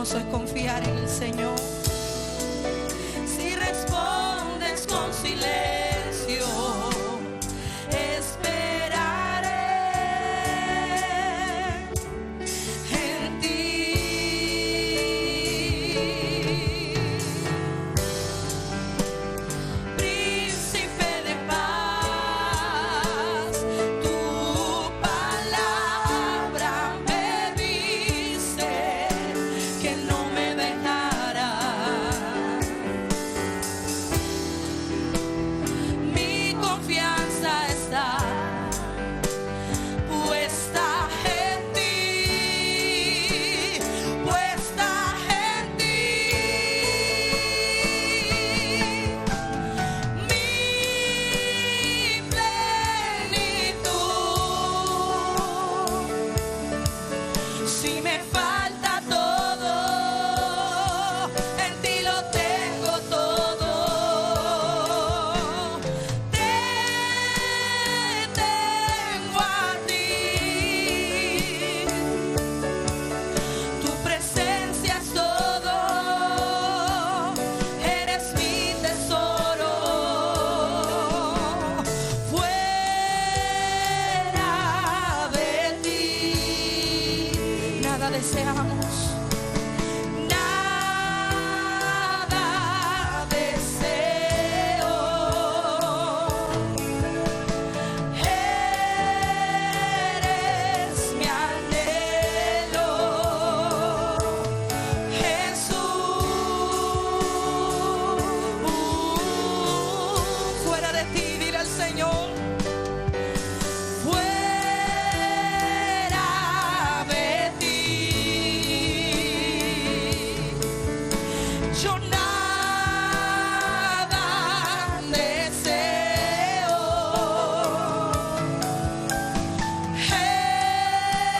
hermoso es confiar en el Señor. Si respondes con silencio, esperaré en ti. Príncipe de paz, tu palabra me dice que no me dejará. Mi confianza está puesta en ti, puesta en ti. Mi plenitud. Si me falta todo, en ti lo tengo todo. Te tengo a ti. Tu presencia es todo. Eres mi tesoro. Fuera de ti nada deseamos, nada deseo. Eres mi anhelo, Jesús. Fuera de ti, dile al Señor. Fuera de ti, yo nada deseo.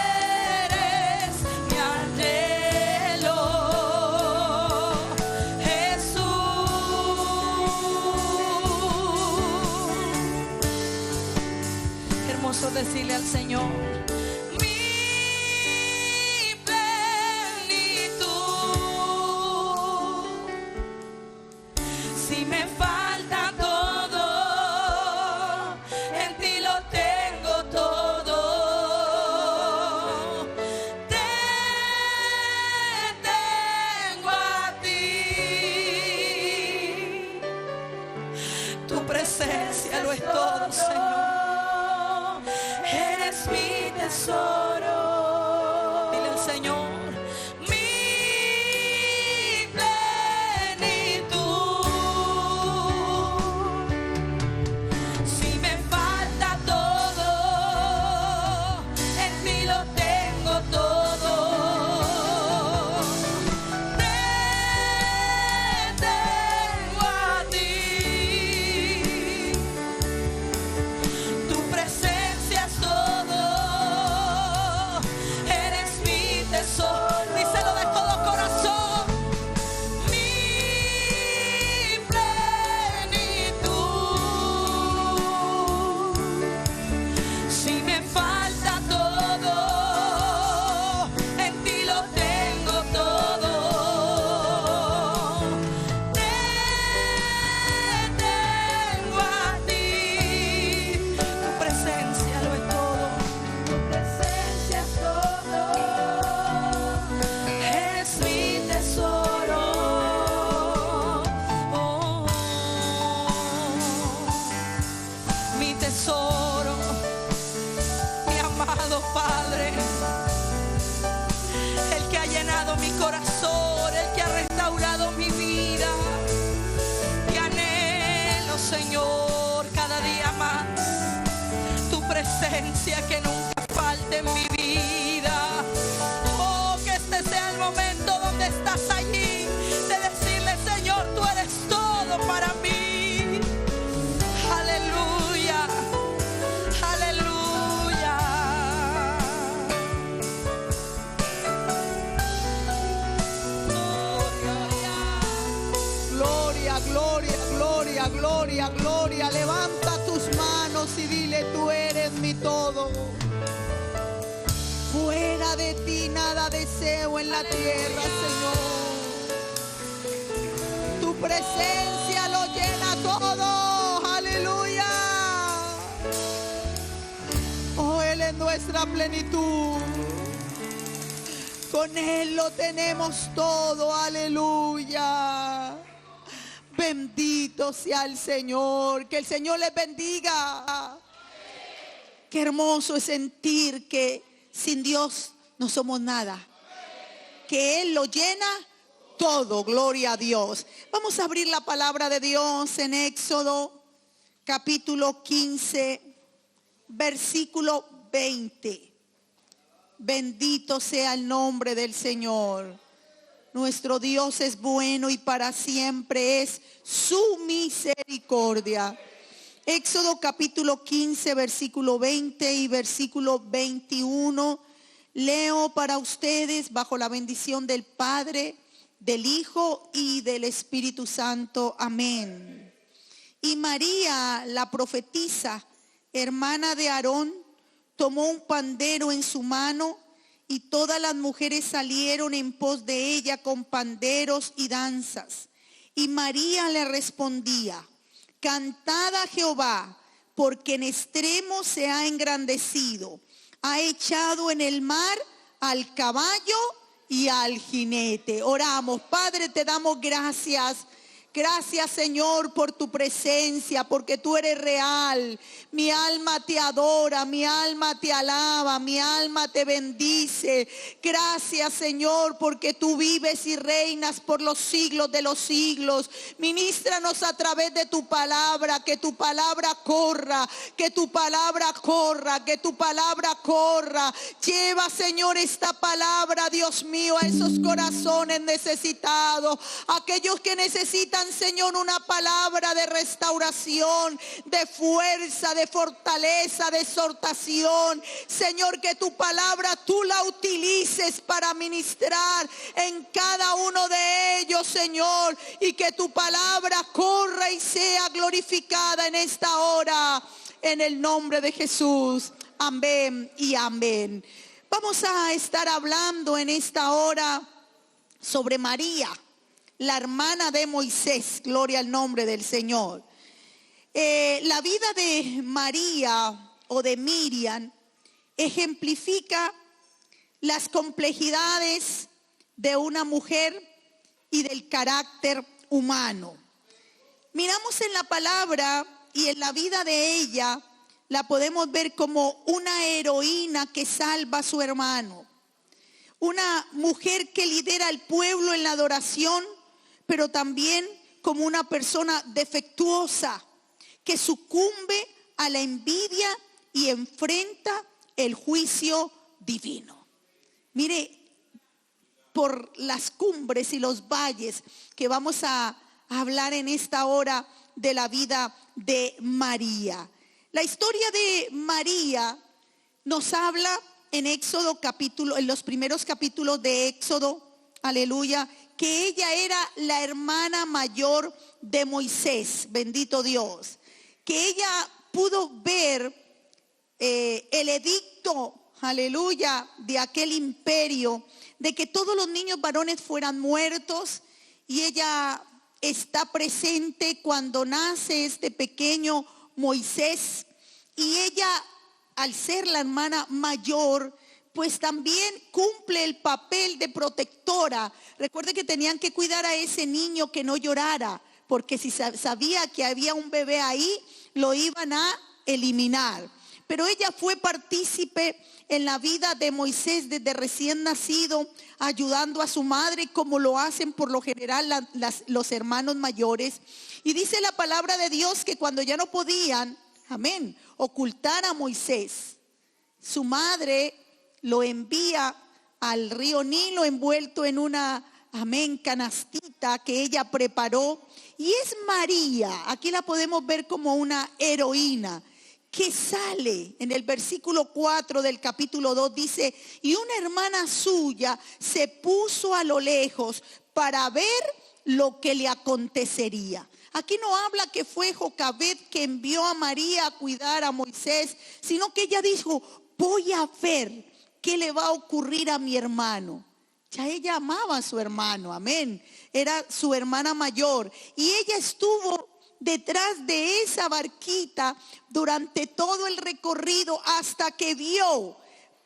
Eres mi anhelo, Jesús. Qué hermoso decirle al Señor: mi plenitud. Si me falta todo, en ti lo tengo todo. Te tengo a ti. Tu presencia lo es todo, Señor. Eres mi tesoro. Dile al Señor: mi plenitud. Si me falta todo, en ti lo tengo todo. Te tengo a ti. Tu presencia es todo. Eres mi tesoro. Díselo de todo corazón. Mi plenitud. Si me falta todo, en ti lo tengo todo. Te tengo a ti. Tu presencia lo es todo. Tu presencia es todo. Eres mi tesoro. Oh, mi tesoro, mi amado Padre, el que ha llenado mi corazón, el que ha restaurado mi vida. Te anhelo, Señor, cada día más. Tu presencia que nunca falte en mi vida. Oh, que este sea el momento donde estás allí, de decirle: Señor, tú eres todo para mí. Aleluya, aleluya. Gloria, gloria, gloria, gloria, gloria. Levanta tus manos y dile: tú eres mi todo. Fuera de ti nada deseo en la tierra, Señor. Tu presencia lo llena todo. Aleluya. Oh, Él es nuestra plenitud. Con Él lo tenemos todo. Aleluya. Bendito sea el Señor. Que el Señor les bendiga. Qué hermoso es sentir que sin Dios no somos nada. Que Él lo llena todo. Gloria a Dios. Vamos a abrir la palabra de Dios en Éxodo capítulo 15, versículo 20. Bendito sea el nombre del Señor. Nuestro Dios es bueno y para siempre es su misericordia. Éxodo capítulo 15, versículo 20 y versículo 21. Leo para ustedes bajo la bendición del Padre, del Hijo y del Espíritu Santo. Amén. Y María, la profetisa, hermana de Aarón, tomó un pandero en su mano y todas las mujeres salieron en pos de ella con panderos y danzas. Y María le respondía: cantad a Jehová, porque en extremo se ha engrandecido. Ha echado en el mar al caballo y al jinete. Oramos. Padre, te damos gracias. Gracias, Señor, por tu presencia, porque tú eres real. Mi alma te adora, mi alma te alaba, mi alma te bendice. Gracias, Señor, porque tú vives y reinas por los siglos de los siglos. Ministranos a través de tu palabra, que tu palabra corra, que tu palabra corra, que tu palabra corra. Lleva, Señor, esta palabra, Dios mío, a esos corazones necesitados, aquellos que necesitan, Señor, una palabra de restauración, de fuerza, de fortaleza, de exhortación. Señor, que tu palabra tú la utilices para ministrar en cada uno de ellos, Señor, y que tu palabra corra y sea glorificada en esta hora, en el nombre de Jesús. Amén y amén. Vamos a estar hablando en esta hora sobre María, la hermana de Moisés. Gloria al nombre del Señor. La vida de María o de Miriam ejemplifica las complejidades de una mujer y del carácter humano. Miramos en la palabra y en la vida de ella, la podemos ver como una heroína que salva a su hermano. Una mujer que lidera al pueblo en la adoración, pero también como una persona defectuosa que sucumbe a la envidia y enfrenta el juicio divino. Mire, por las cumbres y los valles que vamos a hablar en esta hora de la vida de María. La historia de María nos habla en Éxodo capítulo, en los primeros capítulos de Éxodo, aleluya, que ella era la hermana mayor de Moisés, bendito Dios, que ella pudo ver el edicto, aleluya, de aquel imperio, de que todos los niños varones fueran muertos, y ella está presente cuando nace este pequeño Moisés, y ella, al ser la hermana mayor, pues también cumple el papel de protectora. Recuerde que tenían que cuidar a ese niño que no llorara, porque si sabía que había un bebé ahí, lo iban a eliminar. Pero ella fue partícipe en la vida de Moisés desde recién nacido, ayudando a su madre, como lo hacen por lo general los hermanos mayores. Y dice la palabra de Dios que cuando ya no podían, amén, ocultar a Moisés, su madre lo envía al río Nilo envuelto en una, amén, canastita que ella preparó. Y es María, aquí la podemos ver como una heroína, que sale en el versículo 4 del capítulo 2, dice: y una hermana suya se puso a lo lejos para ver lo que le acontecería. Aquí no habla que fue Jocabed que envió a María a cuidar a Moisés, sino que ella dijo: voy a ver ¿qué le va a ocurrir a mi hermano? Ya ella amaba a su hermano, amén. Era su hermana mayor y ella estuvo detrás de esa barquita durante todo el recorrido hasta que vio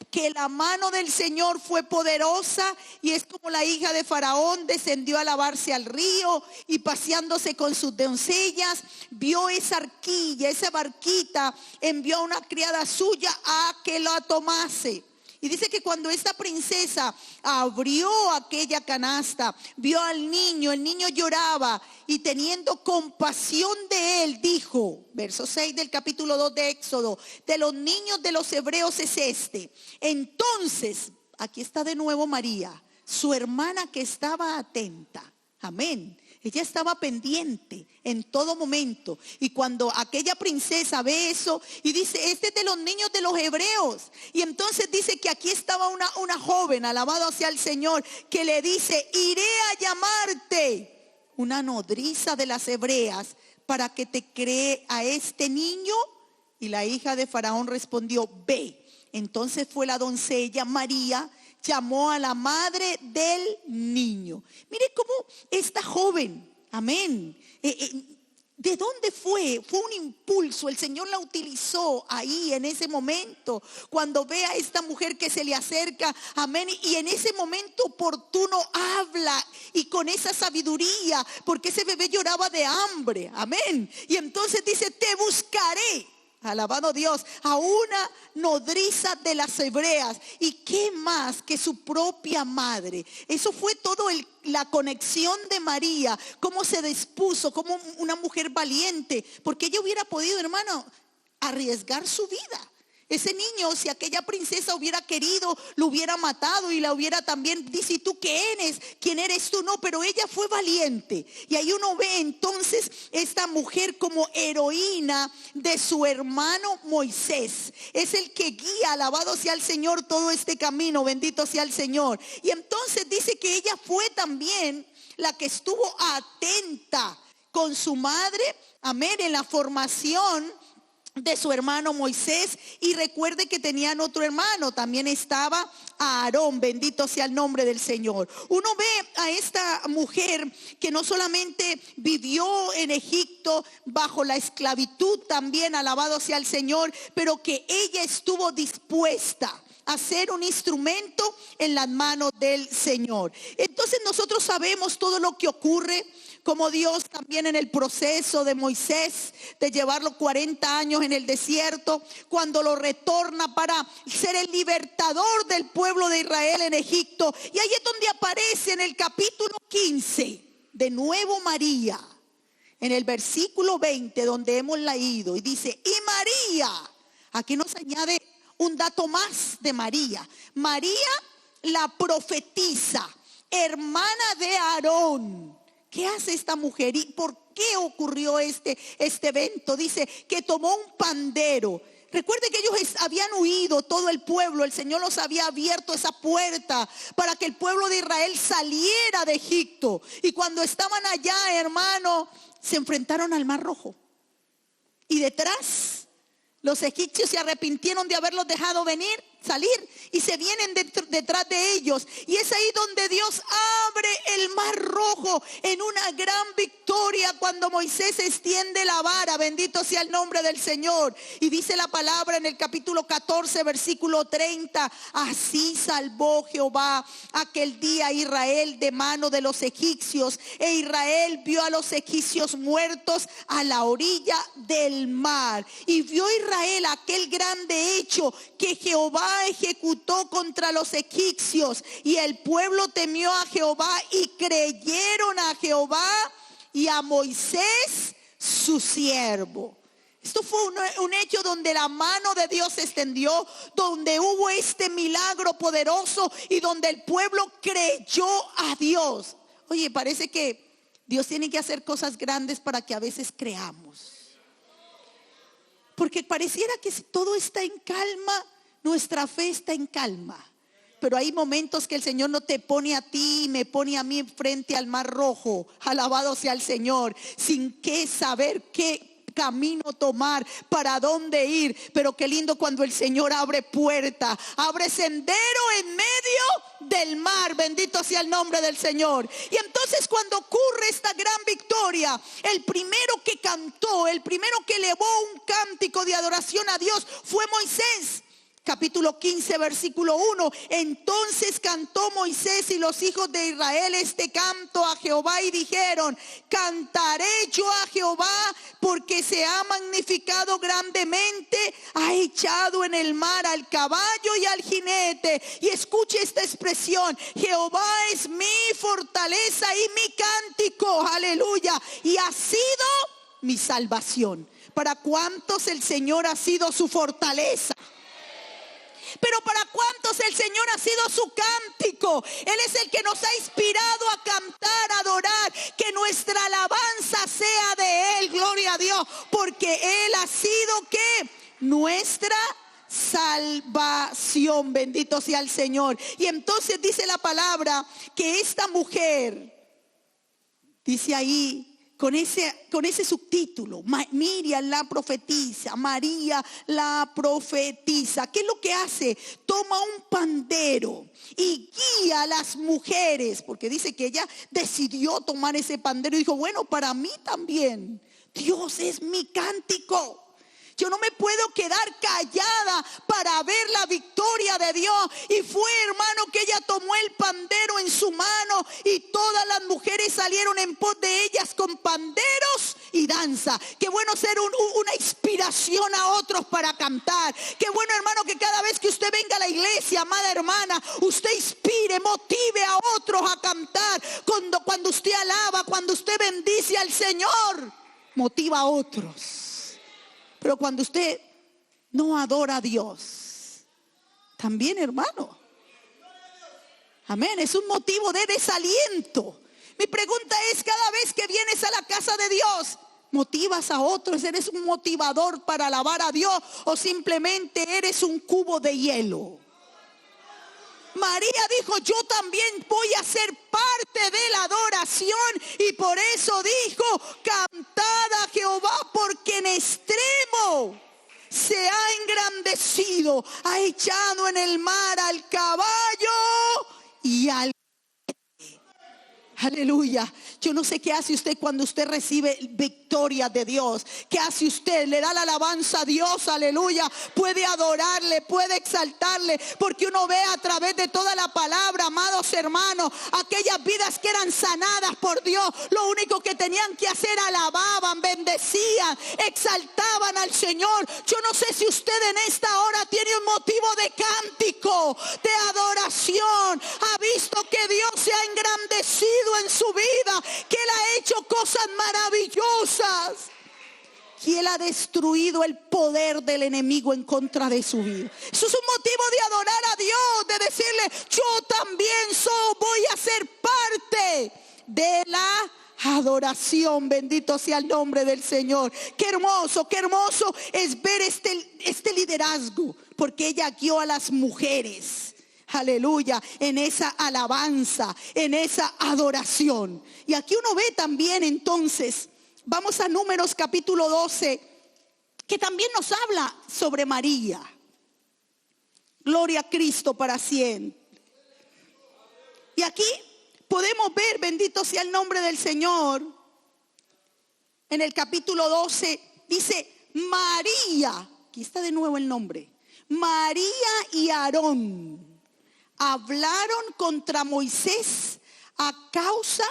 que la mano del Señor fue poderosa y es como la hija de Faraón descendió a lavarse al río y paseándose con sus doncellas, vio esa arquilla, esa barquita, envió a una criada suya a que la tomase. Y dice que cuando esta princesa abrió aquella canasta, vio al niño, el niño lloraba y teniendo compasión de él, dijo, verso 6 del capítulo 2 de Éxodo, de los niños de los hebreos es este. Entonces, aquí está de nuevo María, su hermana que estaba atenta, amén. Ella estaba pendiente en todo momento. Y cuando aquella princesa ve eso y dice, este es de los niños de los hebreos. Y entonces dice que aquí estaba una joven, alabado sea el Señor, que le dice, iré a llamarte una nodriza de las hebreas para que te cree a este niño. Y la hija de Faraón respondió, ve. Entonces fue la doncella María, llamó a la madre del niño. Mire cómo esta joven, amén, ¿de dónde fue? Fue un impulso, el Señor la utilizó ahí en ese momento, cuando ve a esta mujer que se le acerca, amén, y en ese momento oportuno habla y con esa sabiduría, porque ese bebé lloraba de hambre, amén, y entonces dice, te buscaré. Alabado Dios, a una nodriza de las hebreas. ¿Y qué más que su propia madre? Eso fue todo la conexión de María, cómo se dispuso, como una mujer valiente, porque ella hubiera podido, hermano, arriesgar su vida. Ese niño, si aquella princesa hubiera querido, lo hubiera matado y la hubiera también, dice, ¿y tú qué eres? ¿Quién eres tú? No, pero ella fue valiente. Y ahí uno ve entonces esta mujer como heroína de su hermano Moisés. Es el que guía, alabado sea el Señor, todo este camino, bendito sea el Señor. Y entonces dice que ella fue también la que estuvo atenta con su madre, amén, en la formación de su hermano Moisés. Y recuerde que tenían otro hermano, también estaba Aarón, bendito sea el nombre del Señor. Uno ve a esta mujer que no solamente vivió en Egipto bajo la esclavitud, también alabado sea el Señor, pero que ella estuvo dispuesta a ser un instrumento en las manos del Señor. Entonces nosotros sabemos todo lo que ocurre, como Dios también en el proceso de Moisés, de llevarlo 40 años en el desierto, cuando lo retorna para ser el libertador del pueblo de Israel en Egipto. Y ahí es donde aparece en el capítulo 15, de nuevo María, en el versículo 20, donde hemos leído, y dice, y María, aquí nos añade un dato más de María. María, la profetisa, hermana de Aarón. ¿Qué hace esta mujer y por qué ocurrió este evento? Dice que tomó un pandero. Recuerde que ellos habían huido, todo el pueblo, el Señor los había abierto esa puerta para que el pueblo de Israel saliera de Egipto. Y cuando estaban allá, hermano, se enfrentaron al Mar Rojo. Y detrás, los egipcios se arrepintieron de haberlos dejado salir y se vienen detrás de ellos. Y es ahí donde Dios abre el Mar Rojo en una gran victoria cuando Moisés extiende la vara, bendito sea el nombre del Señor. Y dice la palabra en el capítulo 14, versículo 30, así salvó Jehová aquel día a Israel de mano de los egipcios, e Israel vio a los egipcios muertos a la orilla del mar. Y vio Israel aquel grande hecho que Jehová ejecutó contra los egipcios, y el pueblo temió a Jehová y creyeron a Jehová y a Moisés su siervo. Esto fue un hecho donde la mano de Dios se extendió, donde hubo este milagro poderoso y donde el pueblo creyó a Dios. Oye, parece que Dios tiene que hacer cosas grandes para que a veces creamos, porque pareciera que si todo está en calma, nuestra fe está en calma. Pero hay momentos que el Señor no te pone a ti y me pone a mí frente al Mar Rojo, alabado sea el Señor, sin qué saber qué camino tomar, para dónde ir. Pero qué lindo cuando el Señor abre puerta, abre sendero en medio del mar. Bendito sea el nombre del Señor. Y entonces cuando ocurre esta gran victoria, el primero que cantó, el primero que elevó un cántico de adoración a Dios fue Moisés. Capítulo 15, versículo 1. Entonces cantó Moisés y los hijos de Israel este canto a Jehová y dijeron: cantaré yo a Jehová porque se ha magnificado grandemente, ha echado en el mar al caballo y al jinete. Y escuche esta expresión: Jehová es mi fortaleza y mi cántico, aleluya, y ha sido mi salvación. ¿Para cuántos el Señor ha sido su fortaleza? Pero ¿para cuántos el Señor ha sido su cántico? Él es el que nos ha inspirado a cantar, a adorar. Que nuestra alabanza sea de Él, gloria a Dios. Porque Él ha sido, ¿qué? Nuestra salvación. Bendito sea el Señor. Y entonces dice la palabra que esta mujer, dice ahí, con ese subtítulo, Miriam la profetiza, María la profetiza. ¿Qué es lo que hace? Toma un pandero y guía a las mujeres, porque dice que ella decidió tomar ese pandero y dijo: bueno, para mí también, Dios es mi cántico. Yo no me puedo quedar callada para ver la victoria de Dios. Y fue, hermano, que ella tomó el pandero en su mano y todas las mujeres salieron en pos de ellas con panderos y danza. Qué bueno ser una inspiración a otros para cantar. Qué bueno, hermano, que cada vez que usted venga a la iglesia, amada hermana, usted inspire, motive a otros a cantar. Cuando usted alaba, cuando usted bendice al Señor, motiva a otros. Pero cuando usted no adora a Dios, también, hermano, amén, es un motivo de desaliento. Mi pregunta es: cada vez que vienes a la casa de Dios, ¿motivas a otros? ¿Eres un motivador para alabar a Dios o simplemente eres un cubo de hielo? María dijo: yo también voy a ser parte de la adoración, y por eso dijo: cantad a Jehová porque en extremo se ha engrandecido, ha echado en el mar al caballo y al... Aleluya. Yo no sé qué hace usted cuando usted recibe victoria de Dios. ¿Qué hace usted? Le da la alabanza a Dios, aleluya. Puede adorarle, puede exaltarle, porque uno ve a través de toda la palabra, amados hermanos, aquellas vidas que eran sanadas por Dios. Lo único que tenían que hacer, alababan, bendecían, exaltaban al Señor. Yo no sé si usted en esta hora tiene un motivo de cántico, de adoración. Ha visto que Dios se ha engrandecido en su vida, que Él ha hecho cosas maravillosas, que Él ha destruido el poder del enemigo en contra de su vida. Eso es un motivo de adorar a Dios, de decirle: yo también voy a ser parte de la adoración. Bendito sea el nombre del Señor. Qué hermoso es ver este liderazgo, porque ella guió a las mujeres, aleluya, en esa alabanza, en esa adoración. Y aquí uno ve también, entonces, vamos a Números capítulo 12, que también nos habla sobre María. Gloria a Cristo para siempre. Y aquí podemos ver, bendito sea el nombre del Señor, en el capítulo 12, dice María, aquí está de nuevo el nombre, María y Aarón hablaron contra Moisés a causa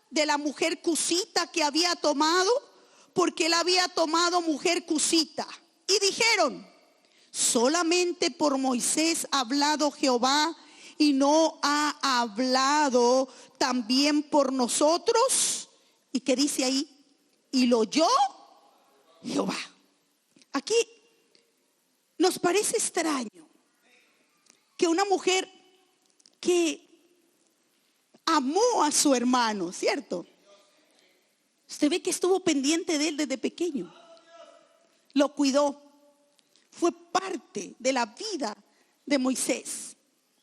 de la mujer cusita que había tomado, porque él había tomado mujer cusita. Y dijeron: solamente por Moisés ha hablado Jehová, y no ha hablado también por nosotros. ¿Y qué dice ahí? Y lo oyó Jehová. Aquí nos parece extraño que una mujer que amó a su hermano, ¿cierto? Usted ve que estuvo pendiente de él desde pequeño, lo cuidó, fue parte de la vida de Moisés.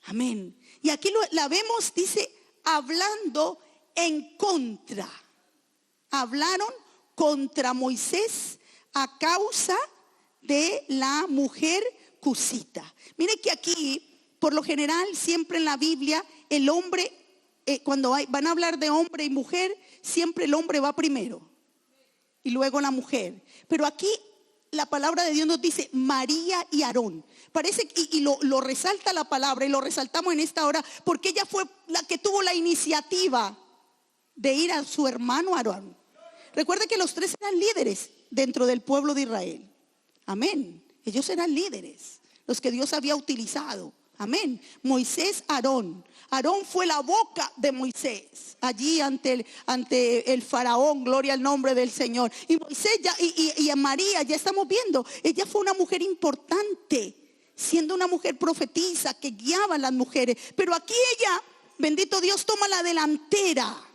Amén. Y aquí la vemos, dice, hablando en contra. Hablaron contra Moisés a causa de la mujer cusita. Mire que aquí, por lo general, siempre en la Biblia, el hombre, cuando van a hablar de hombre y mujer, siempre el hombre va primero y luego la mujer. Pero aquí la palabra de Dios nos dice María y Aarón. Parece y lo resalta la palabra, y lo resaltamos en esta hora, porque ella fue la que tuvo la iniciativa de ir a su hermano Aarón. Recuerde que los tres eran líderes dentro del pueblo de Israel. Amén. Ellos eran líderes, los que Dios había utilizado. Amén. Moisés, Aarón. Aarón fue la boca de Moisés allí ante el faraón. Gloria al nombre del Señor. Y Moisés y a María, ya estamos viendo, ella fue una mujer importante, siendo una mujer profetisa que guiaba a las mujeres. Pero aquí ella, bendito Dios, toma la delantera.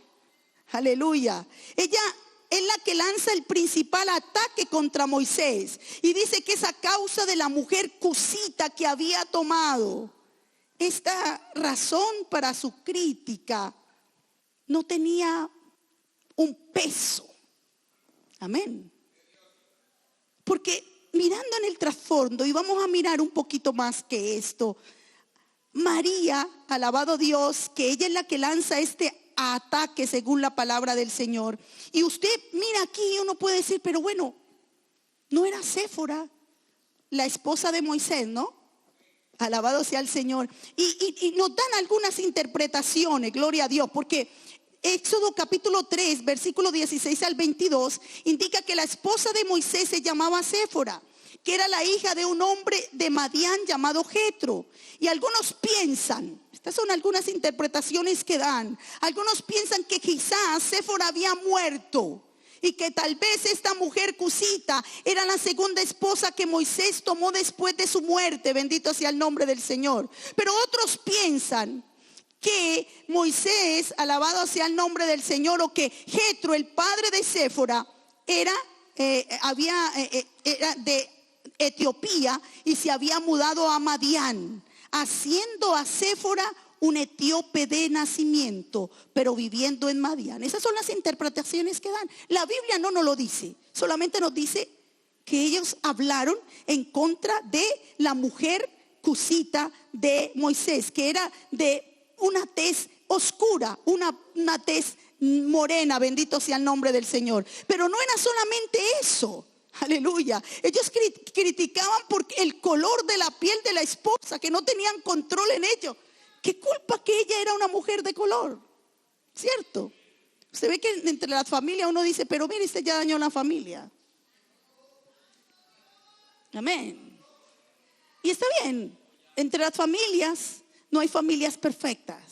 Aleluya. Ella es la que lanza el principal ataque contra Moisés, y dice que es a causa de la mujer cusita que había tomado. Esta razón para su crítica no tenía un peso. Amén. Porque mirando en el trasfondo, y vamos a mirar un poquito más que esto, María, alabado Dios, que ella es la que lanza este ataque según la palabra del Señor. Y usted mira aquí, uno puede decir, pero bueno, no era Séfora la esposa de Moisés, ¿no? Alabado sea el Señor. Y nos dan algunas interpretaciones, gloria a Dios, porque Éxodo capítulo 3, versículo 16 al 22, indica que la esposa de Moisés se llamaba Séfora, que era la hija de un hombre de Madián llamado Jetro. Y algunos piensan, estas son algunas interpretaciones que dan, algunos piensan que quizás Séfora había muerto, y que tal vez esta mujer cusita era la segunda esposa que Moisés tomó después de su muerte. Bendito sea el nombre del Señor. Pero otros piensan que Moisés, alabado sea el nombre del Señor, o que Jetro, el padre de Séfora, era de Etiopía y se había mudado a Madián, haciendo a Séfora un etíope de nacimiento, pero viviendo en Madián. Esas son las interpretaciones que dan. La Biblia no nos lo dice, solamente nos dice que ellos hablaron en contra de la mujer cusita de Moisés, que era de una tez oscura, una tez morena. Bendito sea el nombre del Señor. Pero no era solamente eso. Aleluya. Ellos criticaban por el color de la piel de la esposa, que no tenían control en ello. ¿Qué culpa que ella era una mujer de color? ¿Cierto? Usted ve que entre las familias uno dice, pero mire, usted ya dañó la familia. Amén. Y está bien, entre las familias no hay familias perfectas.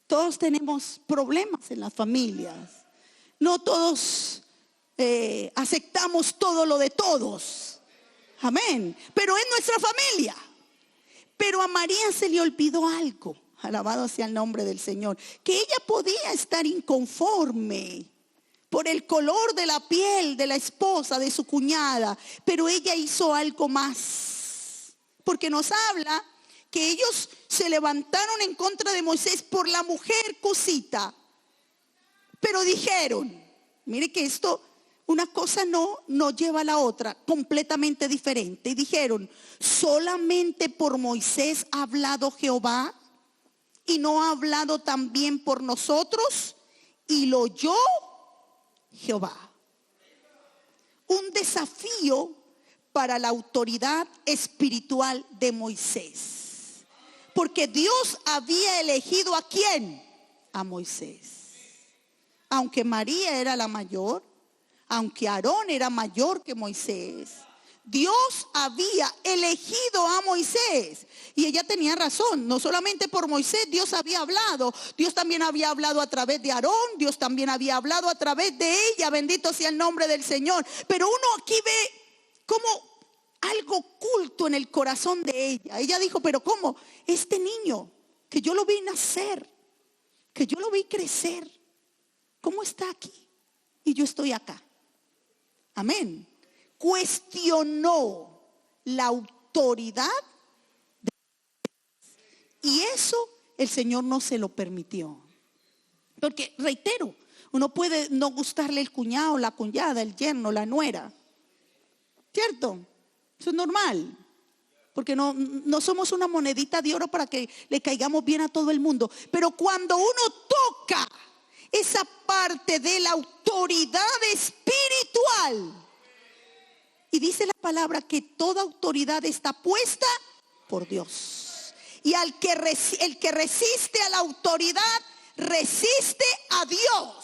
Todos tenemos problemas en las familias. No todos aceptamos todo lo de todos. Amén. Pero es nuestra familia. Pero a María se le olvidó algo, alabado sea el nombre del Señor, que ella podía estar inconforme por el color de la piel de la esposa de su cuñada, pero ella hizo algo más, porque nos habla que ellos se levantaron en contra de Moisés por la mujer cusita, pero dijeron, mire que esto, una cosa no lleva a la otra, completamente diferente. Y dijeron, solamente por Moisés ha hablado Jehová, y no ha hablado también por nosotros, y lo oyó Jehová. Un desafío para la autoridad espiritual de Moisés, porque Dios había elegido ¿a quién? A Moisés. Aunque María era la mayor, aunque Aarón era mayor que Moisés, Dios había elegido a Moisés. Y ella tenía razón, no solamente por Moisés Dios había hablado, Dios también había hablado a través de Aarón, Dios también había hablado a través de ella, bendito sea el nombre del Señor. Pero uno aquí ve como algo oculto en el corazón de ella. Ella dijo, pero ¿cómo? Este niño que yo lo vi nacer, que yo lo vi crecer, ¿cómo está aquí? Y yo estoy acá. Amén. Cuestionó la autoridad de Dios. Y eso el Señor no se lo permitió. Porque, reitero, uno puede no gustarle el cuñado, la cuñada, el yerno, la nuera. ¿Cierto? Eso es normal. Porque no somos una monedita de oro para que le caigamos bien a todo el mundo. Pero cuando uno toca esa parte de la autoridad espiritual, y dice la palabra que toda autoridad está puesta por Dios. Y el que resiste a la autoridad, resiste a Dios.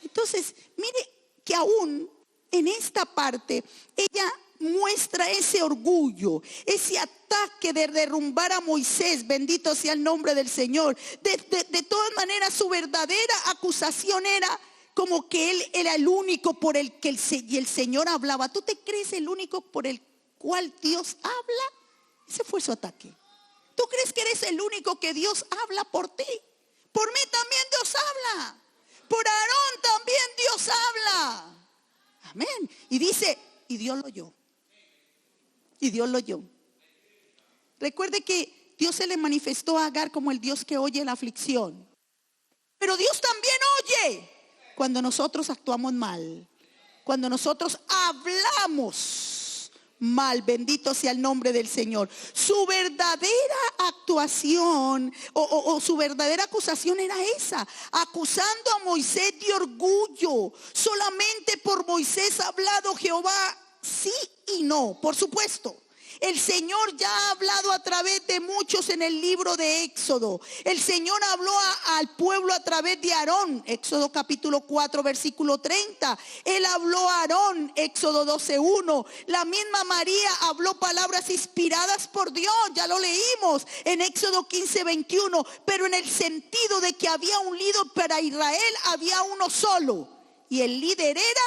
Entonces, mire que aún en esta parte, ella muestra ese orgullo, ese ataque de derrumbar a Moisés. Bendito sea el nombre del Señor. De todas maneras, su verdadera acusación era como que él era el único por el que el Señor hablaba. ¿Tú te crees el único por el cual Dios habla? Ese fue su ataque. ¿Tú crees que eres el único que Dios habla por ti? Por mí también Dios habla. Por Aarón también Dios habla. Amén. Y dice, y Dios lo oyó. Y Dios lo oyó. Recuerde que Dios se le manifestó a Agar como el Dios que oye la aflicción. Pero Dios también oye cuando nosotros actuamos mal. Cuando nosotros hablamos mal. Bendito sea el nombre del Señor. Su verdadera actuación o su verdadera acusación era esa. Acusando a Moisés de orgullo. Solamente por Moisés ha hablado Jehová. Sí y no, por supuesto. El Señor ya ha hablado a través de muchos en el libro de Éxodo. El Señor habló al pueblo a través de Aarón, Éxodo capítulo 4 versículo 30. Él habló a Aarón, Éxodo 12:1. La misma María habló palabras inspiradas por Dios, ya lo leímos en Éxodo 15:21. Pero en el sentido de que había un líder para Israel, había uno solo. Y el líder era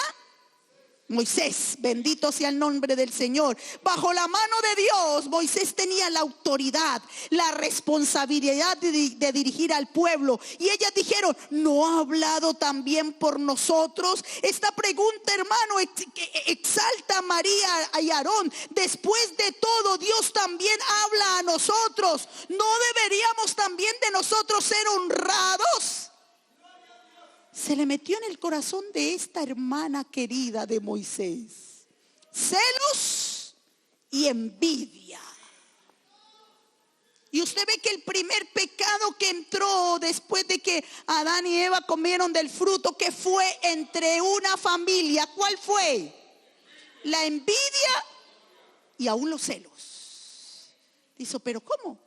Moisés. Bendito sea el nombre del Señor. Bajo la mano de Dios, Moisés tenía la autoridad, la responsabilidad de dirigir al pueblo. Y ellas dijeron, ¿no ha hablado también por nosotros? Esta pregunta, hermano, exalta a María y a Aarón. Después de todo, Dios también habla a nosotros. ¿No deberíamos también de nosotros ser honrados? Se le metió en el corazón de esta hermana querida de Moisés celos y envidia. Y usted ve que el primer pecado que entró después de que Adán y Eva comieron del fruto, que fue entre una familia, ¿cuál fue? La envidia y aún los celos. Dice, pero ¿cómo?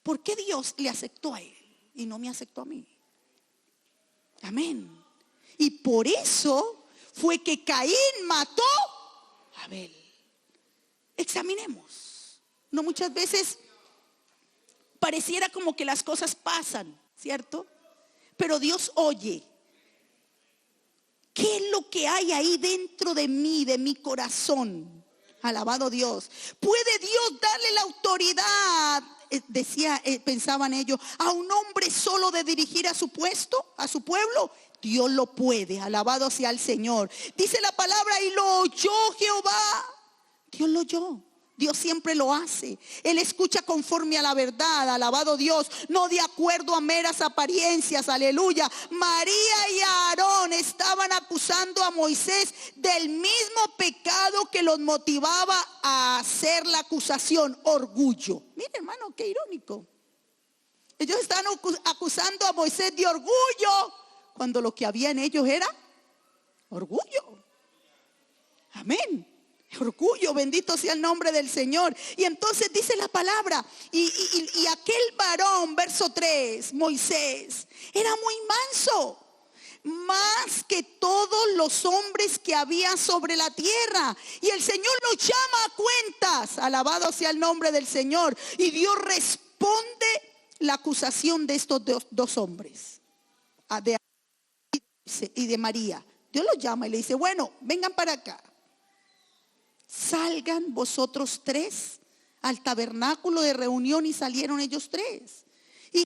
¿Por qué Dios le aceptó a él y no me aceptó a mí? Amén. Y por eso fue que Caín mató a Abel. Examinemos. No, muchas veces pareciera como que las cosas pasan, ¿cierto? Pero Dios oye. ¿Qué es lo que hay ahí dentro de mí, de mi corazón? Alabado Dios. ¿Puede Dios darle la autoridad, pensaban ellos, a un hombre solo de dirigir a su puesto, a su pueblo? Dios lo puede. Alabado sea el Señor. Dice la palabra, y lo oyó Jehová. Dios lo oyó. Dios siempre lo hace. Él escucha conforme a la verdad. Alabado Dios. No de acuerdo a meras apariencias. Aleluya. María y Aarón estaban acusando a Moisés del mismo pecado que los motivaba a hacer la acusación. Orgullo. Mire, hermano, qué irónico. Ellos están acusando a Moisés de orgullo, cuando lo que había en ellos era orgullo. Amén. Orgullo, bendito sea el nombre del Señor. Y entonces dice la palabra, y aquel varón, verso 3, Moisés, era muy manso, más que todos los hombres que había sobre la tierra. Y el Señor lo llama a cuentas. Alabado sea el nombre del Señor. Y Dios responde la acusación de estos dos hombres, de y de María. Dios los llama y le dice, bueno, vengan para acá. Salgan vosotros tres al tabernáculo de reunión. Y salieron ellos tres. Y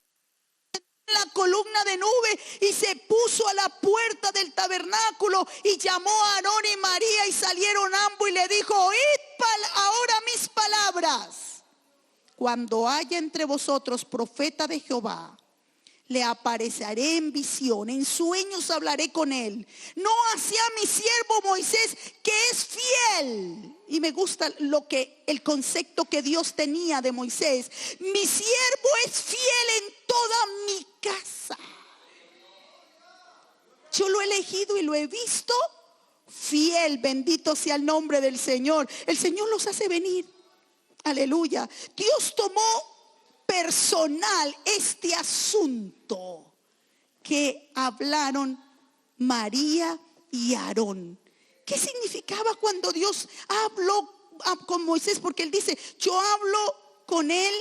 la columna de nube y se puso a la puerta del tabernáculo y llamó a Aarón y María y salieron ambos y le dijo, oíd ahora mis palabras. Cuando haya entre vosotros profeta de Jehová, le apareceré en visión, en sueños hablaré con él. No hacia mi siervo Moisés, que es fiel. Y me gusta el concepto que Dios tenía de Moisés. Mi siervo es fiel en toda mi casa. Yo lo he elegido y lo he visto fiel. Bendito sea el nombre del Señor. El Señor los hace venir. Aleluya. Dios tomó personal este asunto que hablaron María y Aarón. ¿Qué significaba cuando Dios habló con Moisés? Porque él dice, yo hablo con él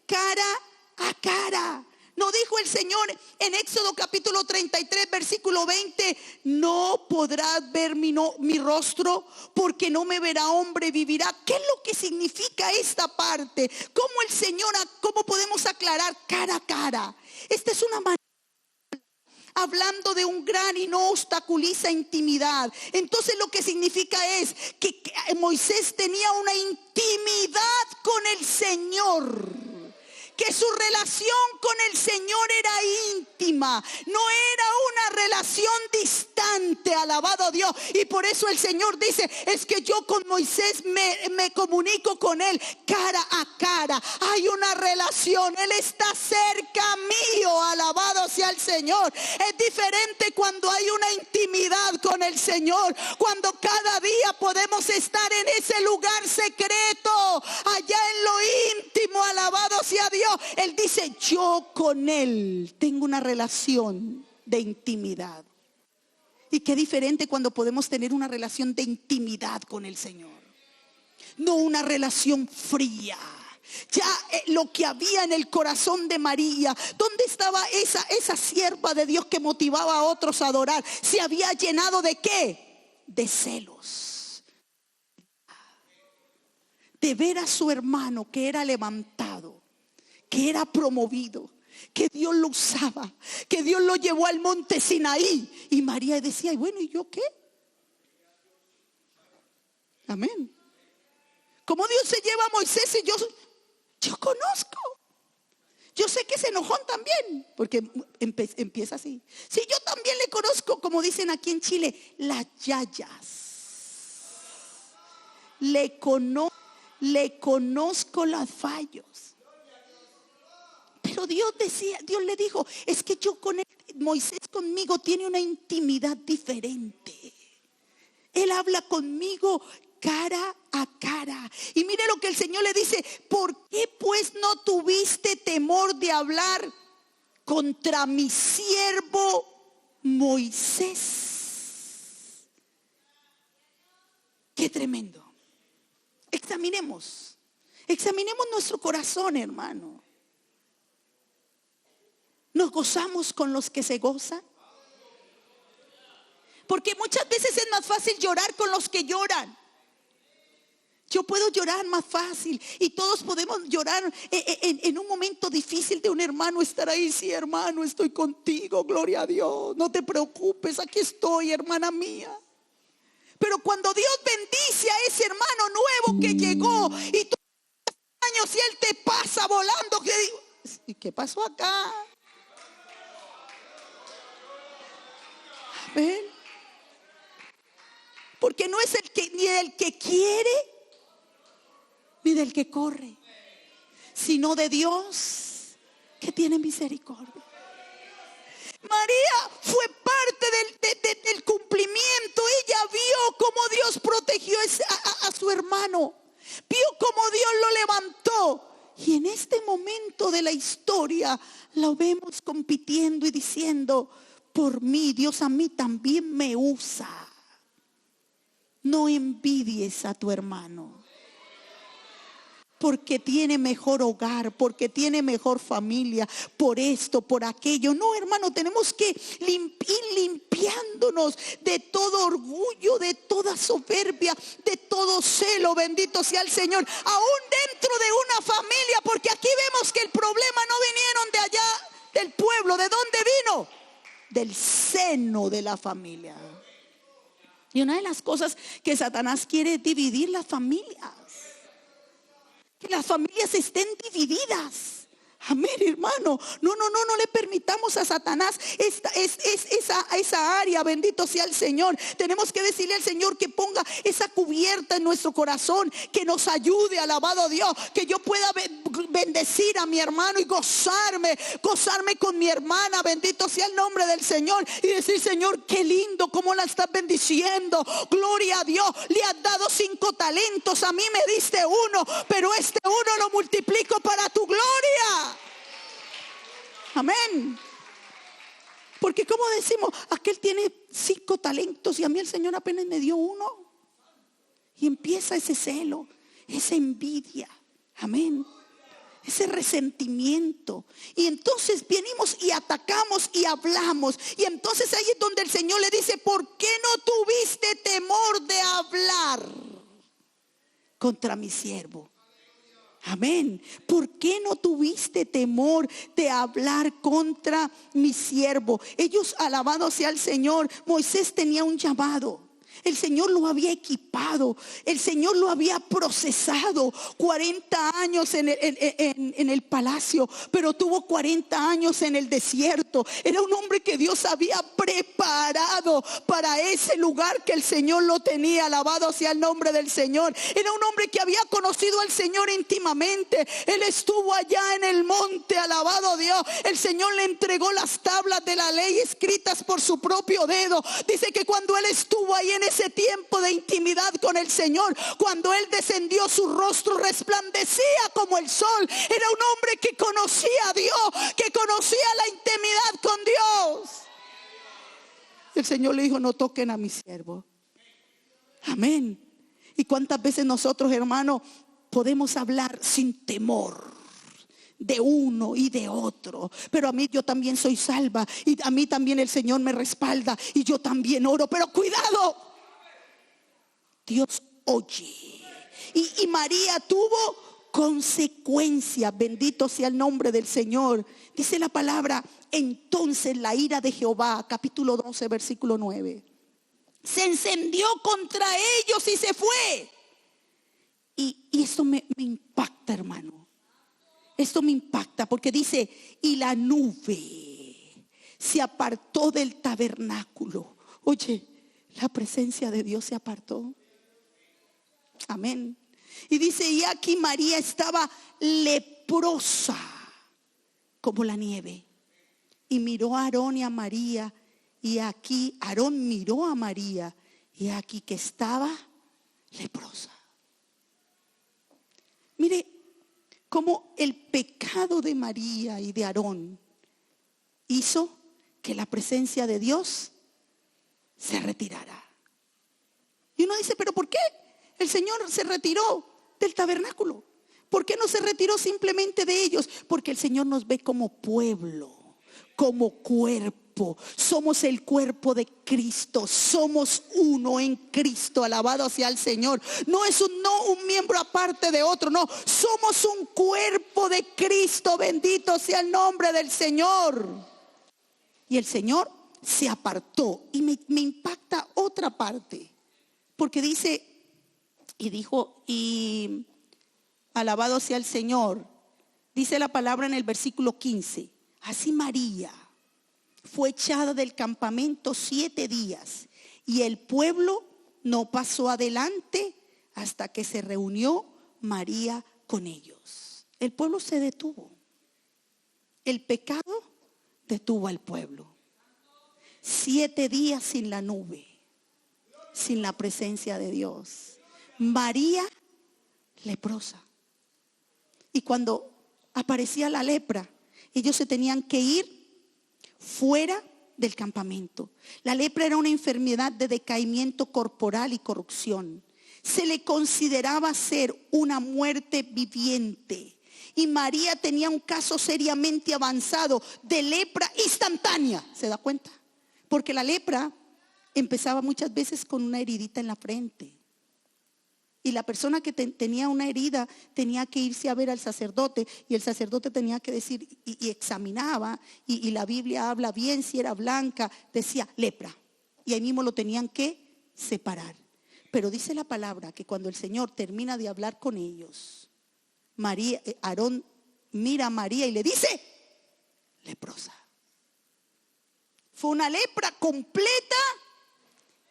cara a cara. ¿No dijo el Señor en Éxodo capítulo 33 versículo 20? No podrás ver mi rostro, porque no me verá hombre, vivirá. ¿Qué es lo que significa esta parte? ¿Cómo podemos aclarar cara a cara? Esta es una manera, hablando de un gran y no obstaculiza intimidad. Entonces lo que significa es que Moisés tenía una intimidad con el Señor, que su relación con el Señor era íntima, no era una relación distante. Alabado Dios. Y por eso el Señor dice, es que yo con Moisés me comunico con él cara a cara. Hay una relación, él está cerca mío. Alabado sea el Señor. Es diferente cuando hay una intimidad con el Señor, cuando cada día podemos estar en ese lugar secreto, allá en lo íntimo. Alabado sea Dios. Él dice, yo con él tengo una relación de intimidad. Y qué diferente cuando podemos tener una relación de intimidad con el Señor, no una relación fría. Ya lo que había en el corazón de María, ¿dónde estaba esa sierva de Dios que motivaba a otros a adorar? Se había llenado ¿de qué? De celos, de ver a su hermano que era levantado, que era promovido, que Dios lo usaba, que Dios lo llevó al monte Sinaí. Y María decía, y bueno, ¿y yo qué? Amén. ¿Cómo Dios se lleva a Moisés? Y yo conozco. Yo sé que es enojón también, porque empieza así. Si yo también le conozco, como dicen aquí en Chile, las yayas. Le conozco los fallos. Pero Dios le dijo, es que yo con él, Moisés conmigo tiene una intimidad diferente. Él habla conmigo cara a cara. Y mire lo que el Señor le dice, ¿por qué pues no tuviste temor de hablar contra mi siervo Moisés? Qué tremendo. Examinemos nuestro corazón, hermano. ¿Nos gozamos con los que se gozan? Porque muchas veces es más fácil llorar con los que lloran. Yo puedo llorar más fácil, y todos podemos llorar en un momento difícil de un hermano, estar ahí, sí, hermano, estoy contigo, gloria a Dios, no te preocupes, aquí estoy, hermana mía. Pero cuando Dios bendice a ese hermano nuevo que llegó, y todos los años, y él te pasa volando, que digo, ¿y qué pasó acá? ¿Ven? Porque no es ni del que quiere ni del que corre, sino de Dios que tiene misericordia. María fue parte del cumplimiento. Ella vio cómo Dios protegió a su hermano, vio cómo Dios lo levantó. Y en este momento de la historia lo vemos compitiendo y diciendo, por mí, Dios a mí también me usa. No envidies a tu hermano, porque tiene mejor hogar, porque tiene mejor familia, por esto, por aquello. No, hermano, tenemos que ir limpiándonos de todo orgullo, de toda soberbia, de todo celo. Bendito sea el Señor. Aún dentro de una familia, porque aquí vemos que el problema no vinieron de allá del pueblo. ¿De dónde vino? Del seno de la familia. Y una de las cosas que Satanás quiere es dividir las familias, que las familias estén divididas. Amén, hermano. No le permitamos a Satanás esa área. Bendito sea el Señor. Tenemos que decirle al Señor que ponga esa cubierta en nuestro corazón, que nos ayude, alabado Dios, que yo pueda bendecir a mi hermano y gozarme con mi hermana. Bendito sea el nombre del Señor. Y decir: Señor, qué lindo cómo la estás bendiciendo. Gloria a Dios. Le has dado 5 talentos, a mí me diste 1, pero este 1 lo multiplico para tu gloria. Amén. Porque como decimos, aquel tiene 5 talentos y a mí el Señor apenas me dio 1. Y empieza ese celo, esa envidia. Amén. Ese resentimiento. Y entonces venimos y atacamos y hablamos. Y entonces ahí es donde el Señor le dice: ¿por qué no tuviste temor de hablar contra mi siervo? Amén. ¿Por qué no tuviste temor de hablar contra mi siervo? Ellos, alabado sea el Señor, Moisés tenía un llamado. El Señor lo había equipado, el Señor lo había procesado. 40 años en el palacio, pero tuvo 40 años en el desierto. Era un hombre que Dios había preparado para ese lugar que el Señor lo tenía. Alabado sea el nombre del Señor. Era un hombre que había conocido al Señor íntimamente. Él estuvo allá en el monte, alabado Dios. El Señor le entregó las tablas de la ley escritas por su propio dedo. Dice que cuando él estuvo ahí en ese tiempo de intimidad con el Señor, cuando él descendió, su rostro resplandecía como el sol. Era un hombre que conocía a Dios, que conocía la intimidad con Dios. El Señor le dijo: no toquen a mi siervo. Amén. Y cuántas veces nosotros, hermanos, podemos hablar sin temor de uno y de otro, pero a mí, yo también soy salva, y a mí también el Señor me respalda, y yo también oro. Pero cuidado, Dios oye. Y María tuvo consecuencias. Bendito sea el nombre del Señor. Dice la palabra: entonces la ira de Jehová, capítulo 12, versículo 9, se encendió contra ellos y se fue. Y esto me impacta, hermano. Esto me impacta porque dice: y la nube se apartó del tabernáculo. Oye, la presencia de Dios se apartó. Amén. Y dice: y aquí María estaba leprosa como la nieve. Y miró a Aarón y a María. Y aquí Aarón miró a María. Y aquí que estaba leprosa. Mire cómo el pecado de María y de Aarón hizo que la presencia de Dios se retirara. Y uno dice: pero ¿por qué el Señor se retiró del tabernáculo? ¿Por qué no se retiró simplemente de ellos? Porque el Señor nos ve como pueblo, como cuerpo. Somos el cuerpo de Cristo. Somos uno en Cristo. Alabado sea el Señor. No es un miembro aparte de otro. No, somos un cuerpo de Cristo. Bendito sea el nombre del Señor. Y el Señor se apartó. Y me impacta otra parte, porque dice: y dijo, y alabado sea el Señor. Dice la palabra en el versículo 15: así María fue echada del campamento 7 días, y el pueblo no pasó adelante hasta que se reunió María con ellos. El pueblo se detuvo. El pecado detuvo al pueblo. 7 días sin la nube, sin la presencia de Dios. María leprosa. Y cuando aparecía la lepra, ellos se tenían que ir fuera del campamento. La lepra era una enfermedad de decaimiento corporal y corrupción. Se le consideraba ser una muerte viviente. Y María tenía un caso seriamente avanzado de lepra instantánea. ¿Se da cuenta? Porque la lepra empezaba muchas veces con una heridita en la frente. Y la persona que tenía una herida tenía que irse a ver al sacerdote, y el sacerdote tenía que decir, y examinaba, y la Biblia habla bien, si era blanca, decía lepra, y ahí mismo lo tenían que separar. Pero dice la palabra que cuando el Señor termina de hablar con ellos, Aarón mira a María y le dice, leprosa. Fue una lepra completa,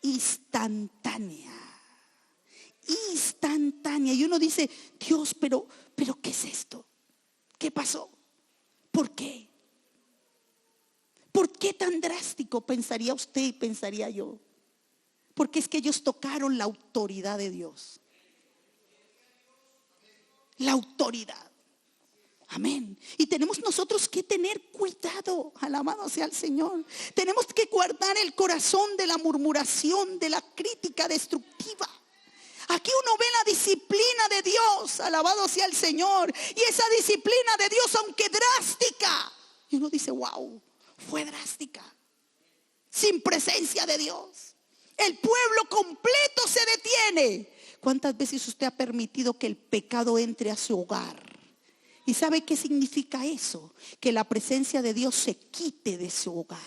instantánea. Instantánea. Y uno dice, Dios, pero ¿qué es esto? ¿Qué pasó? ¿Por qué? ¿Por qué tan drástico? Pensaría usted y pensaría yo. Porque es que ellos tocaron la autoridad de Dios. La autoridad. Amén. Y tenemos nosotros que tener cuidado. Alabado sea el Señor. Tenemos que guardar el corazón de la murmuración, de la crítica destructiva. Aquí uno ve la disciplina de Dios. Alabado sea el Señor. Y esa disciplina de Dios, aunque drástica, y uno dice, wow, fue drástica. Sin presencia de Dios. El pueblo completo se detiene. ¿Cuántas veces usted ha permitido que el pecado entre a su hogar? ¿Y sabe qué significa eso? Que la presencia de Dios se quite de su hogar.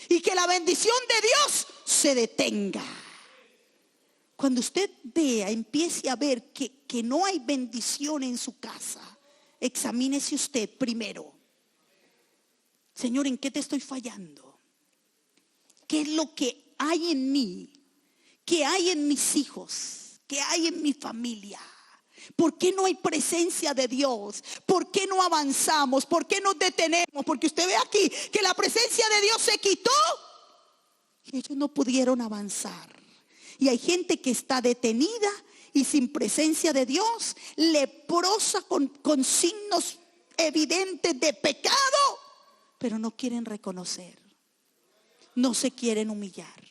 Y que la bendición de Dios se detenga. Cuando usted vea, empiece a ver que no hay bendición en su casa, examínese usted primero. Señor, ¿en qué te estoy fallando? ¿Qué es lo que hay en mí? ¿Qué hay en mis hijos? ¿Qué hay en mi familia? ¿Por qué no hay presencia de Dios? ¿Por qué no avanzamos? ¿Por qué nos detenemos? Porque usted ve aquí que la presencia de Dios se quitó y ellos no pudieron avanzar. Y hay gente que está detenida y sin presencia de Dios, leprosa con signos evidentes de pecado, pero no quieren reconocer, no se quieren humillar.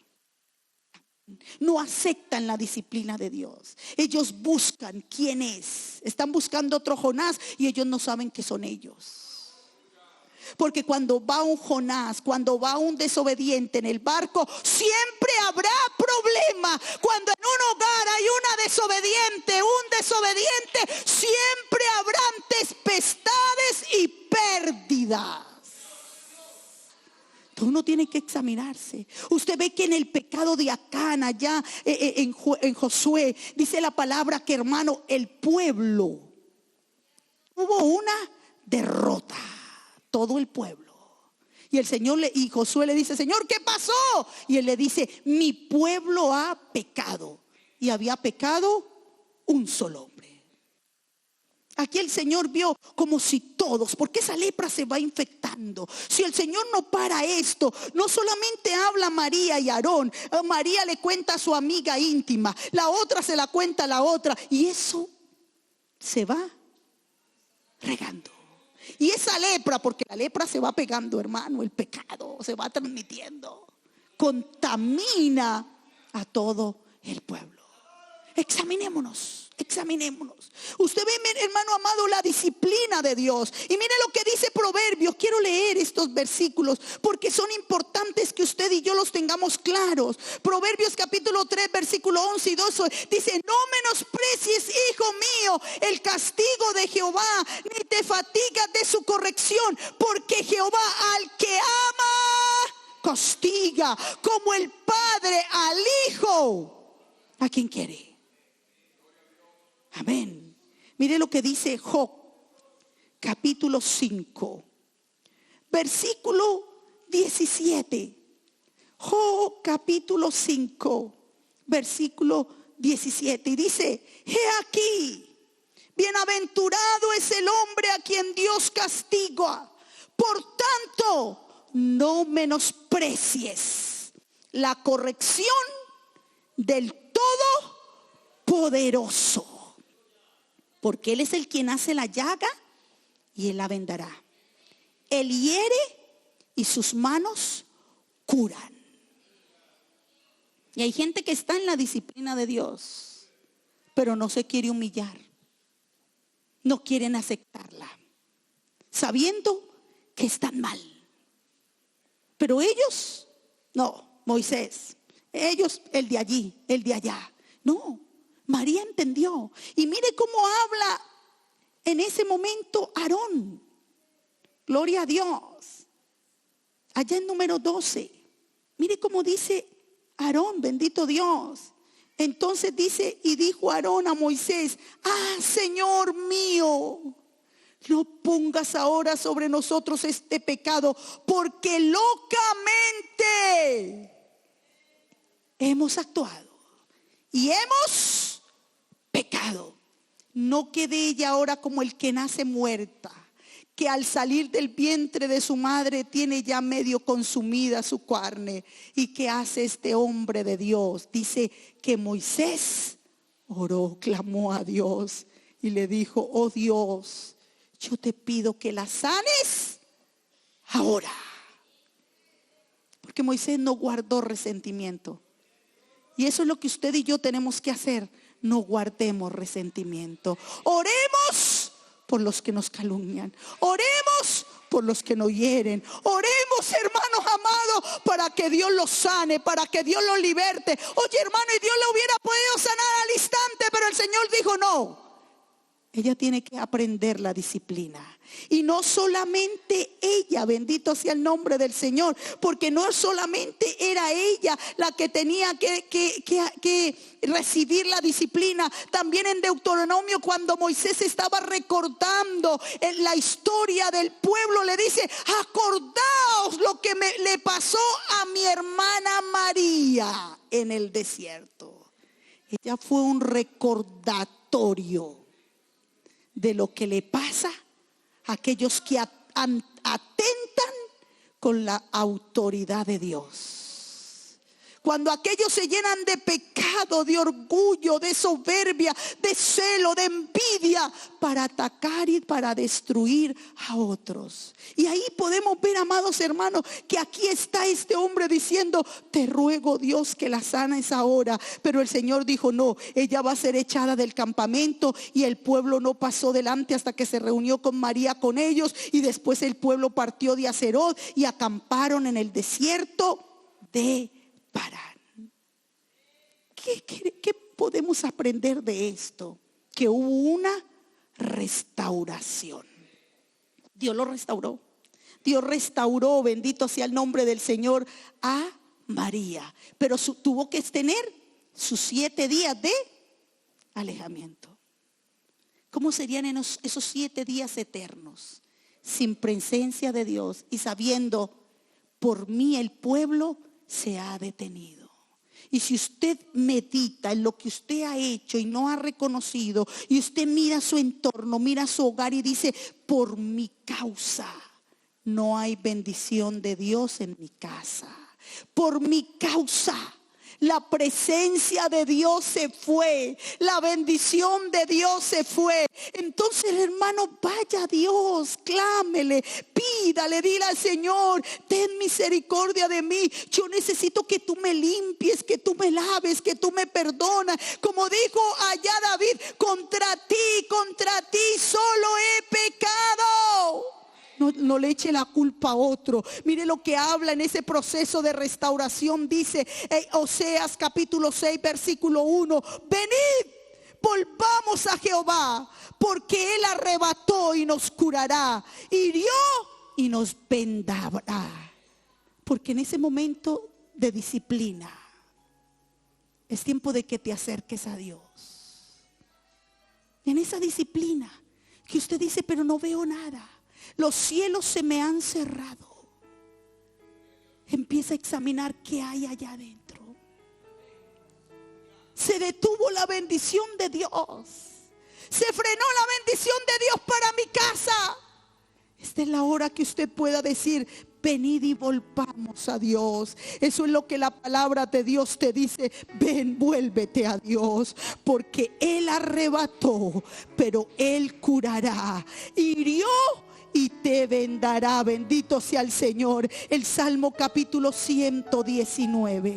No aceptan la disciplina de Dios. Ellos buscan quién es. Están buscando otro Jonás y ellos no saben que son ellos. Porque cuando va un Jonás, cuando va un desobediente en el barco, siempre habrá problema. Cuando en un hogar hay una desobediente, un desobediente, siempre habrán tempestades y pérdidas. Uno tiene que examinarse. Usted ve que en el pecado de Acán, allá en Josué, dice la palabra que, hermano, el pueblo hubo una derrota. Todo el pueblo. Y el Señor y Josué le dice, Señor, ¿qué pasó? Y él le dice, mi pueblo ha pecado. Y había pecado un solo hombre. Aquí el Señor vio como si todos, porque esa lepra se va infectando. Si el Señor no para esto, no solamente habla María y Aarón, María le cuenta a su amiga íntima, la otra se la cuenta a la otra, y eso se va regando. Y esa lepra, porque la lepra se va pegando, hermano, el pecado se va transmitiendo, contamina a todo el pueblo. Examinémonos. Usted ve, hermano amado, la disciplina de Dios. Y mire lo que dice Proverbios. Quiero leer estos versículos porque son importantes que usted y yo los tengamos claros. Proverbios capítulo 3, versículo 11 y 12 dice, no menosprecies, hijo mío, el castigo de Jehová, ni te fatigas de su corrección, porque Jehová al que ama castiga, como el padre al hijo, a quien quiere. Amén. Mire lo que dice Job, capítulo 5, versículo 17. Job, capítulo 5, versículo 17. Y dice, he aquí, bienaventurado es el hombre a quien Dios castiga. Por tanto, no menosprecies la corrección del Todopoderoso. Porque Él es el quien hace la llaga y Él la vendará. Él hiere y sus manos curan. Y hay gente que está en la disciplina de Dios, pero no se quiere humillar. No quieren aceptarla, sabiendo que están mal. Pero ellos, no, Moisés, ellos, el de allí, el de allá. No. María entendió. Y mire cómo habla en ese momento Aarón. Gloria a Dios. Allá en número 12. Mire cómo dice Aarón, bendito Dios. Entonces dice, y dijo Aarón a Moisés, Señor mío, no pongas ahora sobre nosotros este pecado, porque locamente hemos actuado y hemos pecado. No quede ella ahora como el que nace muerta, que al salir del vientre de su madre tiene ya medio consumida su carne. ¿Y qué hace este hombre de Dios? Dice que Moisés oró, clamó a Dios y le dijo: oh Dios, yo te pido que la sanes ahora. Porque Moisés no guardó resentimiento. Y eso es lo que usted y yo tenemos que hacer. No guardemos resentimiento. Oremos por los que nos calumnian. Oremos por los que nos hieren. Oremos, hermanos amados, para que Dios los sane, para que Dios los liberte. Oye, hermano, y Dios le hubiera podido sanar al instante, pero el Señor dijo no. Ella tiene que aprender la disciplina. Y no solamente ella, bendito sea el nombre del Señor, porque no solamente era ella la que tenía que recibir la disciplina. También en Deuteronomio, cuando Moisés estaba recordando la historia del pueblo, le dice: acordaos lo que le pasó a mi hermana María en el desierto. Ella fue un recordatorio de lo que le pasa a aquellos que atentan con la autoridad de Dios. Cuando aquellos se llenan de pecado, de orgullo, de soberbia, de celo, de envidia, para atacar y para destruir a otros. Y ahí podemos ver, amados hermanos, que aquí está este hombre diciendo: te ruego, Dios, que la sanes ahora. Pero el Señor dijo: no, ella va a ser echada del campamento. Y el pueblo no pasó delante hasta que se reunió con María con ellos. Y después el pueblo partió de Hazerot y acamparon en el desierto de Parán. ¿Qué podemos aprender de esto? Que hubo una restauración. Dios lo restauró. Dios restauró, bendito sea el nombre del Señor, a María. Pero tuvo que tener sus 7 días de alejamiento. ¿Cómo serían esos 7 días eternos? Sin presencia de Dios y sabiendo: por mí el pueblo se ha detenido. Y si usted medita en lo que usted ha hecho y no ha reconocido, y usted mira su entorno, mira su hogar y dice: por mi causa no hay bendición de Dios en mi casa. Por mi causa la presencia de Dios se fue, la bendición de Dios se fue. Entonces, hermano, vaya a Dios, clámele, pídale, dile al Señor: ten misericordia de mí. Yo necesito que tú me limpies, que tú me laves, que tú me perdonas. Como dijo allá David: contra ti solo he pecado. No le eche la culpa a otro. Mire lo que habla en ese proceso de restauración. Dice Oseas capítulo 6 versículo 1: venid, volvamos a Jehová, porque Él arrebató y nos curará, hirió y nos vendará. Porque en ese momento de disciplina es tiempo de que te acerques a Dios. En esa disciplina que usted dice: pero no veo nada, los cielos se me han cerrado. Empieza a examinar qué hay allá adentro. Se detuvo la bendición de Dios. Se frenó la bendición de Dios para mi casa. Esta es la hora que usted pueda decir: venid y volvamos a Dios. Eso es lo que la palabra de Dios te dice: ven, vuélvete a Dios, porque Él arrebató, pero Él curará, hirió y te vendará. Bendito sea el Señor. El Salmo capítulo 119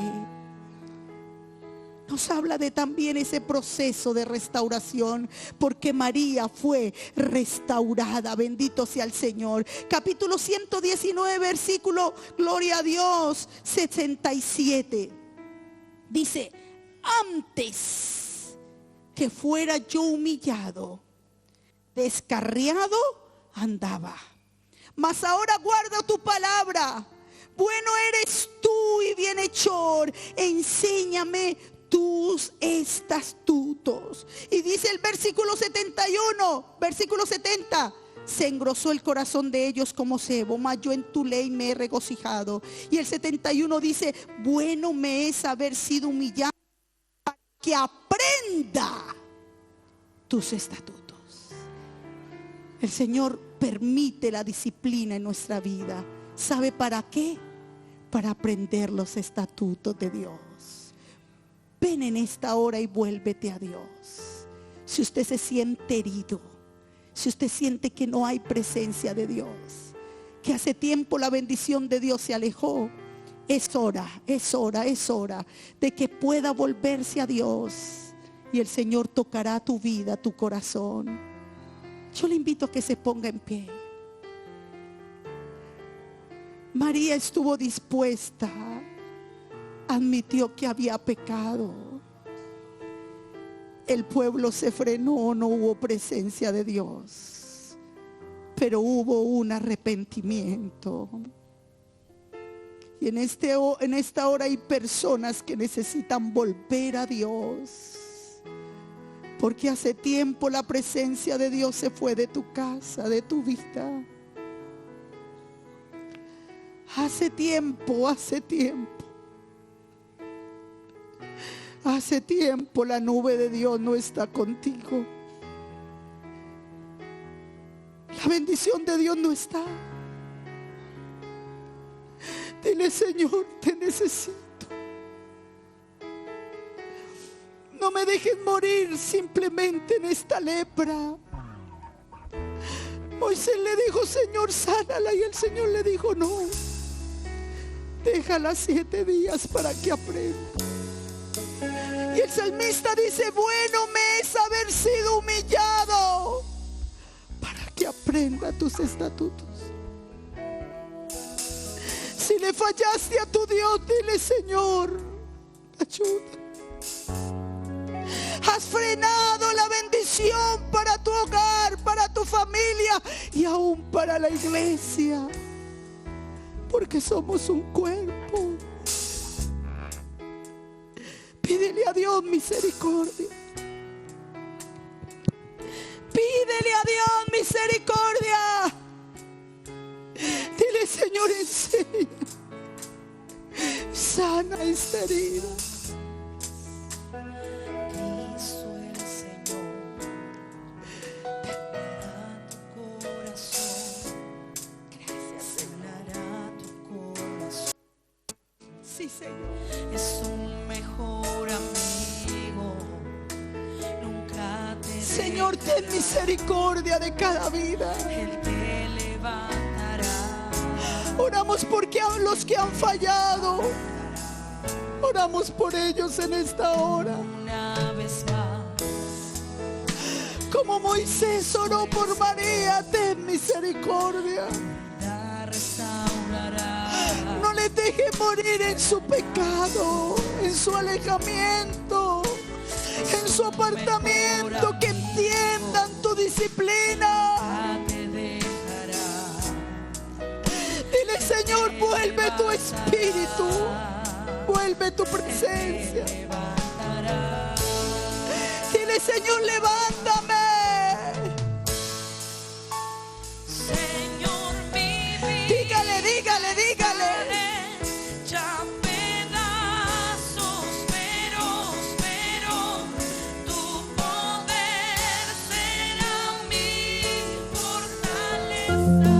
nos habla de también ese proceso de restauración, porque María fue restaurada. Bendito sea el Señor. Capítulo 119 versículo, gloria a Dios, 67. Dice: antes que fuera yo humillado, descarriado andaba, mas ahora guardo tu palabra. Bueno eres tú y bienhechor, enséñame tus estatutos. Y dice el versículo 71, versículo 70: Se engrosó el corazón de ellos como cebo, mas yo en tu ley me he regocijado. Y el 71 dice: bueno me es haber sido humillado para que aprenda tus estatutos. El Señor permite la disciplina en nuestra vida. ¿Sabe para qué? Para aprender los estatutos de Dios. Ven en esta hora y vuélvete a Dios. Si usted se siente herido, si usted siente que no hay presencia de Dios, que hace tiempo la bendición de Dios se alejó, es hora de que pueda volverse a Dios. Y el Señor tocará tu vida, tu corazón. Yo le invito a que se ponga en pie. María estuvo dispuesta, admitió que había pecado. El pueblo se frenó, no hubo presencia de Dios, pero hubo un arrepentimiento. Y en esta hora hay personas que necesitan volver a Dios, porque hace tiempo la presencia de Dios se fue de tu casa, de tu vida. Hace tiempo la nube de Dios no está contigo. La bendición de Dios no está. Dile: Señor, te necesito. No me dejes morir simplemente en esta lepra. Moisés le dijo: Señor, sánala. Y el Señor le dijo: no, déjala 7 días para que aprenda. Y el salmista dice: bueno me es haber sido humillado para que aprenda tus estatutos. Si le fallaste a tu Dios, dile: Señor, ayuda. Has frenado la bendición para tu hogar, para tu familia y aún para la iglesia, porque somos un cuerpo. Pídele a Dios misericordia. Pídele a Dios misericordia. Dile: Señor, enseña, sana esta herida. Cristo el Señor tendrá tu corazón. Gracias, sanará tu corazón. Sí, Señor. Es un mejor amigo. Nunca te Señor, ten misericordia de cada vida. Él te levantará. Oramos porque a los que han fallado, oramos por ellos en esta hora. Una vez más. Como Moisés oró por María, ten misericordia. La restaurará. No les deje morir en su pecado, en su alejamiento, en su apartamiento. Que entiendan tu disciplina. Te dejará. Dile: Señor, vuelve tu espíritu, vuelve tu presencia. Dile: Señor, levántame. Señor, mi vida. Dígale, dígale, dígale. Ya pedazos, pero tu poder será mi fortaleza.